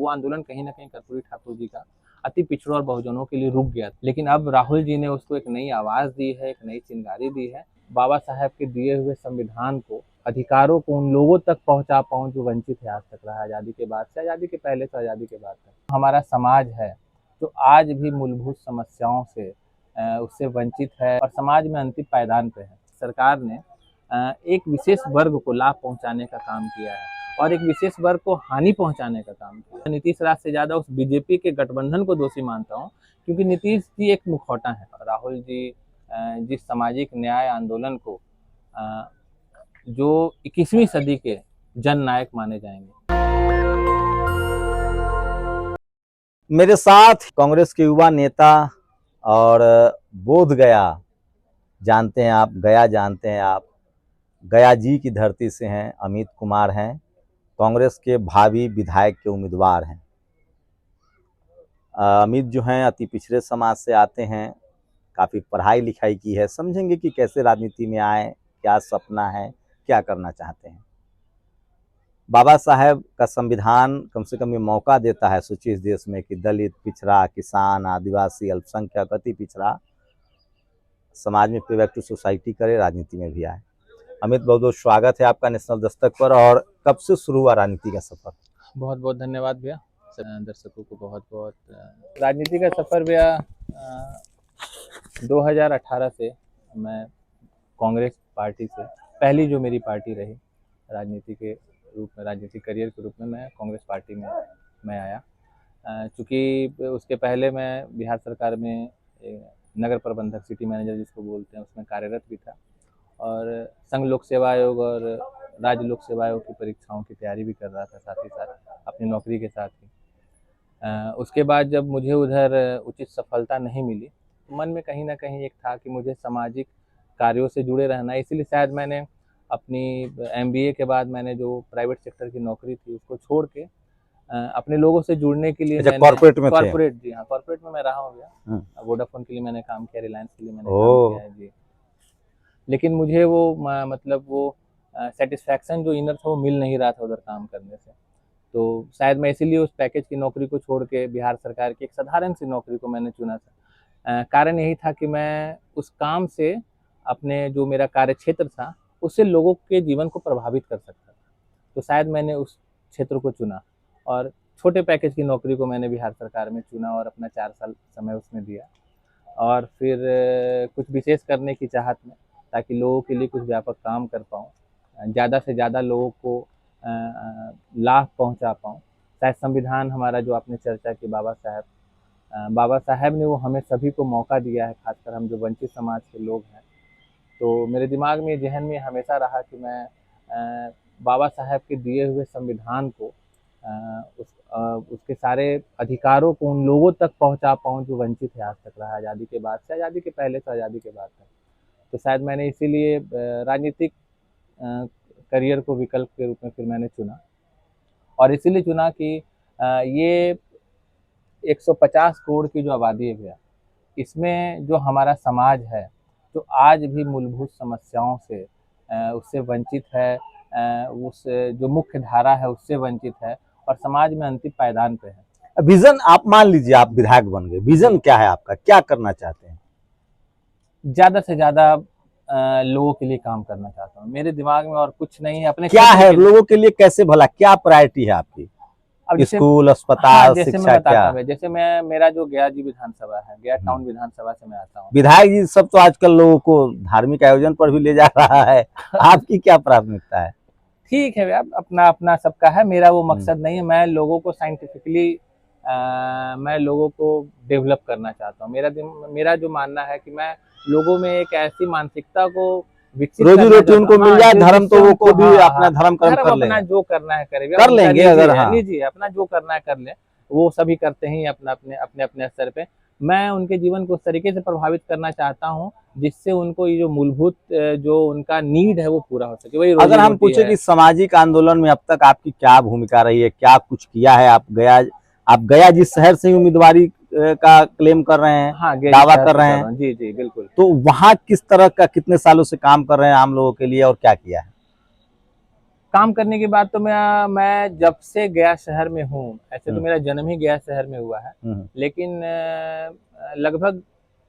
वो आंदोलन कहीं ना कहीं कर्पूरी ठाकुर जी का अति पिछड़ों और बहुजनों के लिए रुक गया। लेकिन अब राहुल जी ने उसको एक नई आवाज दी है, एक नई चिंगारी दी है। बाबा साहब के दिए हुए संविधान को, अधिकारों को उन लोगों तक पहुंचा पाऊं जो वंचित है आज तक रहा, आज़ादी के बाद से, आज़ादी के पहले से, आज़ादी के बाद तक। हमारा समाज है जो आज भी मूलभूत समस्याओं से उससे वंचित है और समाज में अंतिम पायदान पे है। सरकार ने एक विशेष वर्ग को लाभ पहुंचाने का काम किया है और एक विशेष वर्ग को हानि पहुंचाने का काम किया। नीतीश राज से ज्यादा उस बीजेपी के गठबंधन को दोषी मानता हूं, क्योंकि नीतीश जी एक मुखौटा है। राहुल जी जिस सामाजिक न्याय आंदोलन को जो 21वीं सदी के जन नायक माने जाएंगे। मेरे साथ कांग्रेस के युवा नेता और बोध गया जानते हैं आप, गया जानते हैं आप, गया जी की धरती से हैं, अमित कुमार हैं, कांग्रेस के भावी विधायक के उम्मीदवार हैं। अमित जो हैं अति पिछड़े समाज से आते हैं, काफ़ी पढ़ाई लिखाई की है, समझेंगे कि कैसे राजनीति में आए, क्या सपना है, क्या करना चाहते हैं। बाबा साहेब का संविधान कम से कम ये मौका देता है सोचिए इस देश में कि दलित, पिछड़ा, किसान, आदिवासी, अल्पसंख्यक, अति पिछड़ा समाज में प्रोएक्टिव सोसाइटी करे, राजनीति में भी आए। अमित, बहुत बहुत स्वागत है आपका नेशनल दस्तक पर। और कब से शुरू हुआ राजनीति का सफर? बहुत बहुत धन्यवाद भैया, दर्शकों को बहुत बहुत। राजनीति का सफर भैया 2018 से मैं कांग्रेस पार्टी से, पहली जो मेरी पार्टी रही राजनीति के रूप में, राजनीतिक करियर के रूप में, मैं कांग्रेस पार्टी में मैं आया। चूँकि उसके पहले मैं बिहार सरकार में नगर प्रबंधक, सिटी मैनेजर जिसको बोलते हैं, उसमें कार्यरत भी था और संघ लोक सेवा आयोग और राज्य लोक सेवा आयोग की परीक्षाओं की तैयारी भी कर रहा था साथ ही साथ, अपनी नौकरी के साथ ही। उसके बाद जब मुझे उधर उचित सफलता नहीं मिली, मन में कहीं ना कहीं एक था कि मुझे सामाजिक कार्यों से जुड़े रहना है। इसीलिए शायद मैंने अपनी MBA के बाद मैंने जो प्राइवेट सेक्टर की नौकरी थी उसको छोड़ के अपने लोगों से जुड़ने के लिए कॉर्पोरेट में कॉर्पोरेट, जी हाँ, कॉर्पोरेट में मैं रहा हूँ भैया। वोडाफोन के लिए मैंने काम किया, रिलायंस के लिए मैंने काम किया है जी। लेकिन मुझे वो मतलब वो सेटिस्फैक्शन जो इनर था वो मिल नहीं रहा था उधर काम करने से। तो शायद मैं इसीलिए उस पैकेज की नौकरी को छोड़ के बिहार सरकार की एक साधारण सी नौकरी को मैंने चुना था। कारण यही था कि मैं उस काम से अपने जो मेरा कार्य क्षेत्र था उससे लोगों के जीवन को प्रभावित कर सकता था। तो शायद मैंने उस क्षेत्र को चुना और छोटे पैकेज की नौकरी को मैंने बिहार सरकार में चुना और अपना 4 साल समय उसमें दिया। और फिर कुछ विशेष करने की चाहत में, ताकि लोगों के लिए कुछ व्यापक काम कर पाऊँ, ज़्यादा से ज़्यादा लोगों को लाभ पहुंचा पाऊँ। शायद संविधान हमारा जो आपने चर्चा की, बाबा साहब ने वो हमें सभी को मौका दिया है, खासकर हम जो वंचित समाज के लोग हैं। तो मेरे दिमाग में, जहन में हमेशा रहा कि मैं बाबा साहब के दिए हुए संविधान को, उसके सारे अधिकारों को उन लोगों तक पहुंचा पाऊँ जो वंचित है आज तक रहा, आज़ादी के बाद से, आज़ादी के पहले से, आज़ादी के बाद तक। तो शायद मैंने इसीलिए राजनीतिक करियर को विकल्प के रूप में फिर मैंने चुना। और इसीलिए चुना कि ये 150 करोड़ की जो आबादी है भैया, इसमें जो हमारा समाज है जो आज भी मूलभूत समस्याओं से उससे वंचित है, उस जो मुख्य धारा है उससे वंचित है और समाज में अंतिम पायदान पे है। विजन, आप मान लीजिए आप विधायक बन गए, विजन क्या है आपका, क्या करना चाहते हैं? ज्यादा से ज्यादा लोगों के लिए काम करना चाहता हूँ। मेरे दिमाग में और कुछ नहीं है। अपने क्या है लोगों के लिए, कैसे भला, क्या प्रायोरिटी है आपकी? स्कूल, अस्पताल, शिक्षा, क्या? जैसे मेरा जो गया जी विधानसभा है, गया टाउन विधानसभा से मैं आता हूँ। विधायक जी सब तो आजकल लोगों को धार्मिक आयोजन पर भी ले जा रहा है, आपकी क्या प्राथमिकता है? ठीक है, अपना अपना सबका है, मेरा वो मकसद नहीं है। मैं लोगों को साइंटिफिकली मैं लोगों को डेवलप करना चाहता हूँ। मेरा जो मानना है कि मैं लोगों में एक ऐसी मानसिकता को विकसित, रोजी रोटी उनको मिल जाए, धर्म तो वो खुद ही अपना धर्म कर्म कर ले, अपना जो करना है करे, कर लेंगे, अगर लीजिए अपना जो करना है कर ले, वो सभी करते हैं अपना अपने स्तर पे। मैं उनके जीवन को उस तरीके से प्रभावित करना चाहता हूँ जिससे उनको ये जो मूलभूत जो उनका नीड है वो पूरा हो सके। वही अगर हम पूछे कि सामाजिक आंदोलन में अब तक आपकी क्या भूमिका रही है, क्या कुछ किया है? आप गया जिस शहर से उम्मीदवारी का क्लेम कर रहे हैं, हाँ, दावा कर रहे हैं, जी जी बिल्कुल। तो वहाँ किस तरह का, कितने सालों से काम कर रहे हैं आम लोगों के लिए और क्या किया है? काम करने के बाद तो मैं जब से गया शहर में हूँ, ऐसे तो मेरा जन्म ही गया शहर में हुआ है, लेकिन लगभग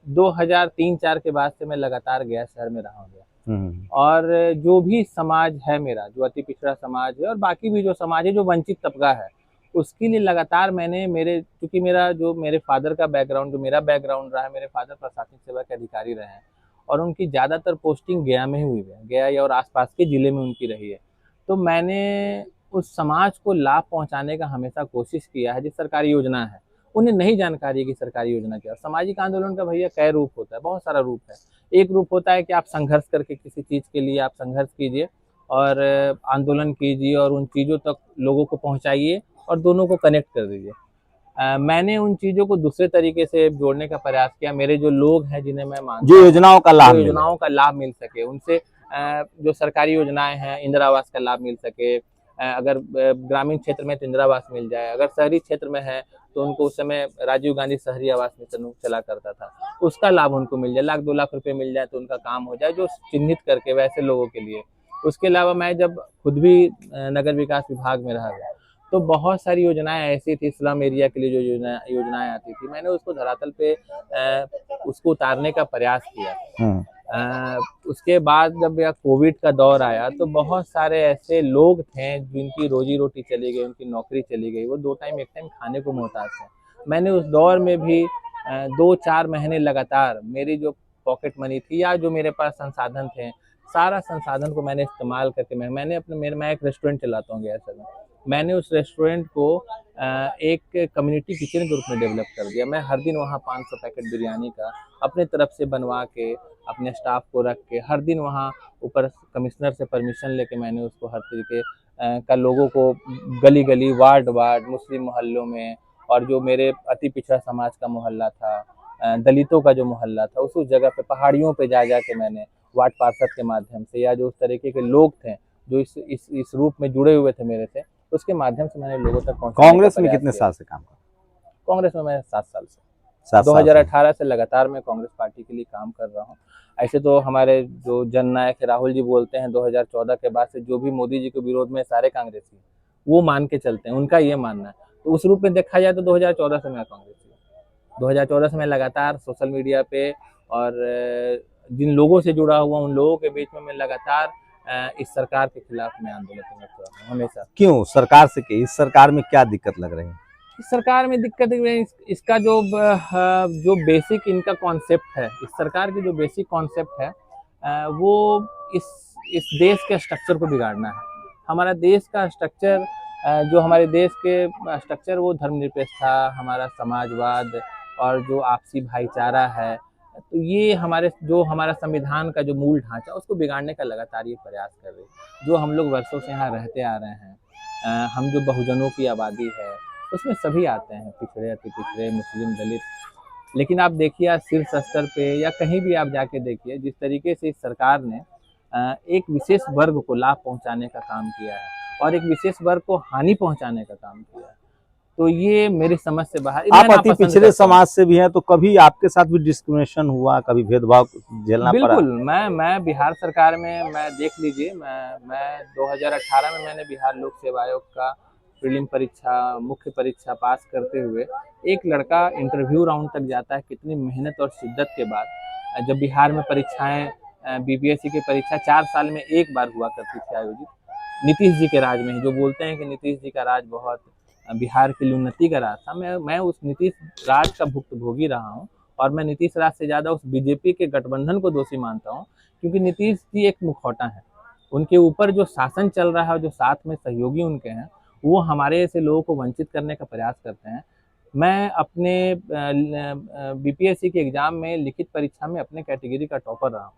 2003-4 के बाद से मैं लगातार गया शहर में रहा हूँ। और जो भी समाज है मेरा, जो अति पिछड़ा समाज है और बाकी भी जो समाज है, जो वंचित तबका है, उसके लिए लगातार मैंने क्योंकि मेरे फादर का बैकग्राउंड, जो मेरा बैकग्राउंड रहा है, मेरे फादर प्रशासनिक सेवा के अधिकारी रहे हैं और उनकी ज़्यादातर पोस्टिंग गया में ही हुई है, गया और आसपास के ज़िले में उनकी रही है। तो मैंने उस समाज को लाभ पहुंचाने का हमेशा कोशिश किया है। जो सरकारी योजना है, उन्हें नहीं जानकारी है कि सरकारी योजना क्या है। सामाजिक आंदोलन का भैया कई रूप होता है, बहुत सारा रूप है। एक रूप होता है कि आप संघर्ष करके किसी चीज़ के लिए आप संघर्ष कीजिए और आंदोलन कीजिए और उन चीज़ों तक लोगों को पहुंचाइए और दोनों को कनेक्ट कर दीजिए। मैंने उन चीज़ों को दूसरे तरीके से जोड़ने का प्रयास किया। मेरे जो लोग हैं, जिन्हें मैं मानता जो हूँ, योजनाओं का लाभ जो मिले। योजनाओं का लाभ मिल सके, उनसे जो सरकारी योजनाएं हैं, इंदिरा आवास का लाभ मिल सके। अगर ग्रामीण क्षेत्र में तो इंदिरा आवास मिल जाए, अगर शहरी क्षेत्र में है तो उनको उस समय राजीव गांधी शहरी आवास मिशन चला करता था, उसका लाभ उनको मिल जाए, 1-2 लाख रुपए मिल जाए तो उनका काम हो जाए, जो चिन्हित करके वैसे लोगों के लिए। उसके अलावा मैं जब खुद भी नगर विकास विभाग में रहा गया, तो बहुत सारी योजनाएं ऐसी थी स्लम एरिया के लिए, जो योजनाएं आती थी, मैंने उसको धरातल पे उसको उतारने का प्रयास किया। उसके बाद जब यह कोविड का दौर आया तो बहुत सारे ऐसे लोग थे जिनकी रोजी रोटी चली गई, उनकी नौकरी चली गई, वो 2 टाइम 1 टाइम खाने को मोहताज थे। मैंने उस दौर में भी 2-4 महीने लगातार मेरी जो पॉकेट मनी थी या जो मेरे पास संसाधन थे, सारा संसाधन को मैंने इस्तेमाल करके मैं एक रेस्टोरेंट चलाता हूँ गया शहर में। मैंने उस रेस्टोरेंट को एक कम्युनिटी किचन के रूप में डेवलप कर दिया। मैं हर दिन वहाँ 500 पैकेट बिरयानी का अपने तरफ से बनवा के, अपने स्टाफ को रख के, हर दिन वहाँ ऊपर कमिश्नर से परमिशन लेके मैंने उसको हर तरीके का लोगों को गली गली, वार्ड वार्ड, मुस्लिम मोहल्लों में और जो मेरे अति पिछड़ा समाज का मोहल्ला था, दलितों का जो मोहल्ला था, उस जगह पे पहाड़ियों पे जा के मैंने वार्ड पार्षद के माध्यम से या जो उस तरीके के लोग थे जो इस रूप में जुड़े हुए थे मेरे से, उसके माध्यम से मैंने लोगों तक पहुँचाने का कांग्रेस में प्रयास कितने किया। साल से काम कर? कांग्रेस में मैं 7 साल से, 7 साल से। 2018 से लगातार मैं कांग्रेस पार्टी के लिए काम कर रहा हूँ। ऐसे तो हमारे जो जननायक राहुल जी बोलते हैं 2014 के बाद से जो भी मोदी जी के विरोध में सारे कांग्रेसी, वो मान के चलते हैं, उनका ये मानना है। तो उस रूप में देखा जाए तो 2014 से मैं कांग्रेसी हूँ। 2014 से मैं लगातार सोशल मीडिया पे और जिन लोगों से जुड़ा हुआ उन लोगों के बीच में मैं लगातार इस सरकार के खिलाफ मैं आंदोलन कर रहा हूँ हमेशा। क्यों सरकार से? इस सरकार में क्या दिक्कत लग रही है? इस सरकार में दिक्कत है, इसका जो बेसिक इनका कॉन्सेप्ट है, इस सरकार की जो बेसिक कॉन्सेप्ट है, वो इस देश के स्ट्रक्चर को बिगाड़ना है। हमारा देश का स्ट्रक्चर, जो हमारे देश के स्ट्रक्चर, वो धर्मनिरपेक्षता, हमारा समाजवाद और जो आपसी भाईचारा है, तो ये हमारा संविधान का जो मूल ढांचा, उसको बिगाड़ने का लगातार ये प्रयास कर रही है। जो हम लोग वर्षों से यहाँ रहते आ रहे हैं, हम जो बहुजनों की आबादी है, उसमें सभी आते हैं, पिछड़े, अति पिछड़े, मुस्लिम, दलित। लेकिन आप देखिए आज शीर्ष स्तर पे या कहीं भी आप जाके देखिए, जिस तरीके से इस सरकार ने एक विशेष वर्ग को लाभ पहुंचाने का काम किया है और एक विशेष वर्ग को हानि पहुंचाने का काम किया है, तो ये मेरी समझ से बाहर। आप अति पिछड़े समाज से भी हैं, तो कभी आपके साथ भी डिस्क्रिमिनेशन हुआ, कभी भेदभाव झेलना पड़ा? बिल्कुल, मैं बिहार सरकार में, मैं देख लीजिए, मैं 2018 में मैंने बिहार लोक सेवा आयोग का प्रीलिम परीक्षा, मुख्य परीक्षा पास करते हुए, एक लड़का इंटरव्यू राउंड तक जाता है कितनी मेहनत और शिद्दत के बाद। जब बिहार में परीक्षाएं, बीपीएससी की परीक्षा 4 साल में 1 बार हुआ करती थी आयोजित, नीतीश जी के राज में, जो बोलते हैं कि नीतीश जी का राज बहुत बिहार के लिए उन्नति का राज था, मैं उस नीतीश राज का भुक्तभोगी रहा हूँ और मैं नीतीश राज से ज़्यादा उस बीजेपी के गठबंधन को दोषी मानता हूँ, क्योंकि नीतीश जी एक मुखौटा है। उनके ऊपर जो शासन चल रहा है और जो साथ में सहयोगी उनके हैं, वो हमारे ऐसे लोगों को वंचित करने का प्रयास करते हैं। मैं अपने बीपीएससी के एग्ज़ाम में लिखित परीक्षा में अपने कैटेगरी का टॉपर रहा हूँ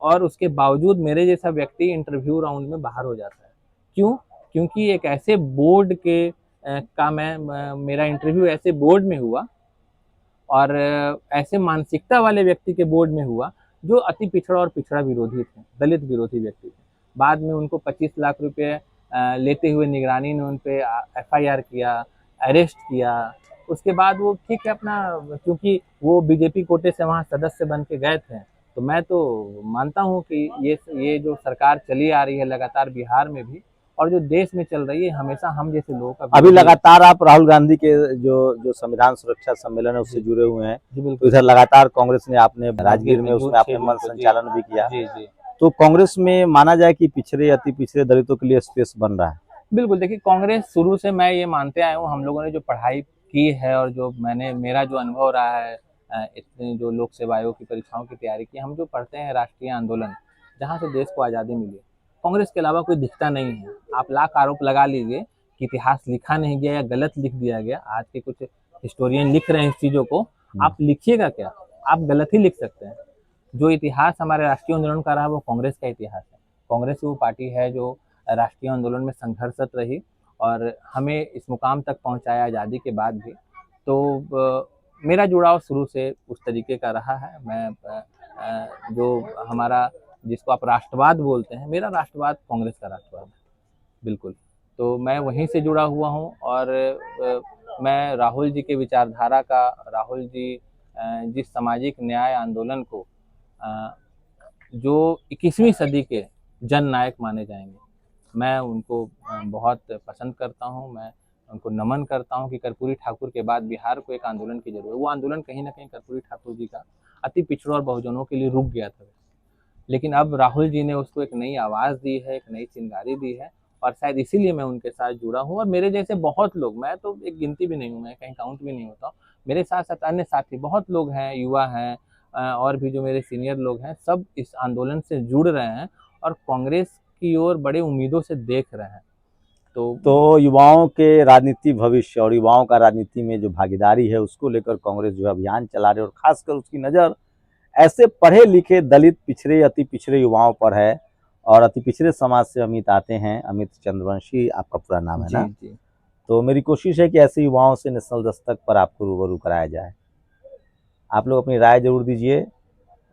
और उसके बावजूद मेरे जैसा व्यक्ति इंटरव्यू राउंड में बाहर हो जाता है। क्यों? क्योंकि एक ऐसे बोर्ड के मेरा इंटरव्यू ऐसे बोर्ड में हुआ और ऐसे मानसिकता वाले व्यक्ति के बोर्ड में हुआ जो अति पिछड़ा और पिछड़ा विरोधी थे, दलित विरोधी व्यक्ति थे। बाद में उनको 25 लाख रुपए लेते हुए निगरानी ने उन पे एफआईआर किया, अरेस्ट किया। उसके बाद वो ठीक है अपना, क्योंकि वो बीजेपी कोटे से वहाँ सदस्य बन के गए थे, तो मैं तो मानता हूँ कि ये जो सरकार चली आ रही है लगातार बिहार में भी, और जो देश में चल रही है हमेशा हम जैसे लोगों का अभी विरोध है। लगातार आप राहुल गांधी के जो संविधान सुरक्षा सम्मेलन है उससे जुड़े हुए हैं, जी तो बिल्कुल इधर लगातार कांग्रेस ने आपने राजगीर में उसमें आपने बिल्कुल, मंच संचालन भी किया, जी जी तो कांग्रेस में माना जाए कि पिछड़े अति पिछड़े दलितों के लिए स्पेस बन रहा है। बिल्कुल। देखिए कांग्रेस शुरू से मैं ये मानते आया हूँ, हम लोगों ने जो पढ़ाई की है और जो मेरा जो अनुभव रहा है इतने जो लोक सेवा आयोग की परीक्षाओं की तैयारी की, हम जो पढ़ते हैं राष्ट्रीय आंदोलन जहाँ से देश को आज़ादी मिली, कांग्रेस के अलावा कोई दिखता नहीं है। आप लाख आरोप लगा लीजिए कि इतिहास लिखा नहीं गया या गलत लिख दिया गया, आज के कुछ हिस्टोरियन लिख रहे हैं इस चीज़ों को, आप लिखिएगा क्या, आप गलत ही लिख सकते हैं। जो इतिहास हमारे राष्ट्रीय आंदोलन का रहा वो कांग्रेस का इतिहास है। कांग्रेस वो पार्टी है जो राष्ट्रीय आंदोलन में संघर्षरत रही और हमें इस मुकाम तक पहुंचाया आज़ादी के बाद भी। तो मेरा जुड़ाव शुरू से उस तरीके का रहा है। मैं जो हमारा जिसको आप राष्ट्रवाद बोलते हैं, मेरा राष्ट्रवाद कांग्रेस का राष्ट्रवाद है बिल्कुल। तो मैं वहीं से जुड़ा हुआ हूँ और मैं राहुल जी के विचारधारा का, राहुल जी जिस सामाजिक न्याय आंदोलन को जो 21वीं सदी के जन नायक माने जाएंगे, मैं उनको बहुत पसंद करता हूं। मैं उनको नमन करता हूं कि कर्पूरी ठाकुर के बाद बिहार को एक आंदोलन की जरूरत है। वो आंदोलन कहीं ना कहीं कर्पूरी ठाकुर जी का अति पिछड़ों और बहुजनों के लिए रुक गया था, लेकिन अब राहुल जी ने उसको एक नई आवाज़ दी है, एक नई चिंगारी दी है और शायद इसीलिए मैं उनके साथ जुड़ा हूँ। और मेरे जैसे बहुत लोग, मैं तो एक गिनती भी नहीं हूँ, मैं कहीं काउंट भी नहीं होता हूँ, मेरे साथ साथ अन्य साथी बहुत लोग हैं, युवा हैं और भी जो मेरे सीनियर लोग हैं, सब इस आंदोलन से जुड़ रहे हैं और कांग्रेस की ओर बड़े उम्मीदों से देख रहे हैं। तो युवाओं के राजनीति भविष्य और युवाओं का राजनीति में जो भागीदारी है उसको लेकर कांग्रेस जो अभियान चला रही है और खासकर उसकी नज़र ऐसे पढ़े लिखे दलित पिछड़े अति पिछड़े युवाओं पर है। और अति पिछड़े समाज से अमित आते हैं, अमित चंद्रवंशी आपका पूरा नाम है ना? जी। तो मेरी कोशिश है कि ऐसे युवाओं से नेशनल दस्तक पर आपको रूबरू कराया जाए। आप लोग अपनी राय जरूर दीजिए।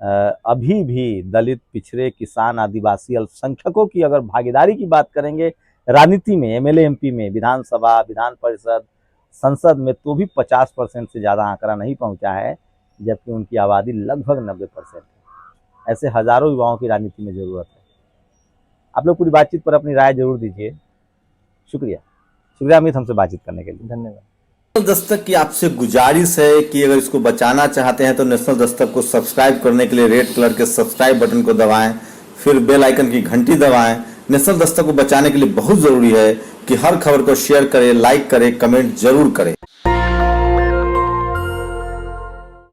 अभी भी दलित पिछड़े किसान आदिवासी अल्पसंख्यकों की अगर भागीदारी की बात करेंगे राजनीति में, एमएलए एमपी में, विधानसभा विधान परिषद संसद में, तो भी 50% से ज़्यादा आंकड़ा नहीं पहुंचा है, जबकि उनकी आबादी लगभग 90% है। ऐसे हजारों युवाओं की राजनीति में ज़रूरत है। आप लोग पूरी बातचीत पर अपनी राय जरूर दीजिए। शुक्रिया अमित, हमसे बातचीत करने के लिए। धन्यवाद। नेशनल दस्तक की आपसे गुजारिश है कि अगर इसको बचाना चाहते हैं तो नेशनल दस्तक को सब्सक्राइब करने के लिए रेड कलर के सब्सक्राइब बटन को दबाएं, फिर बेल आइकन की घंटी दबाएं। नेशनल दस्तक को बचाने के लिए बहुत जरूरी है कि हर खबर को शेयर करें, लाइक करें, कमेंट जरूर करें।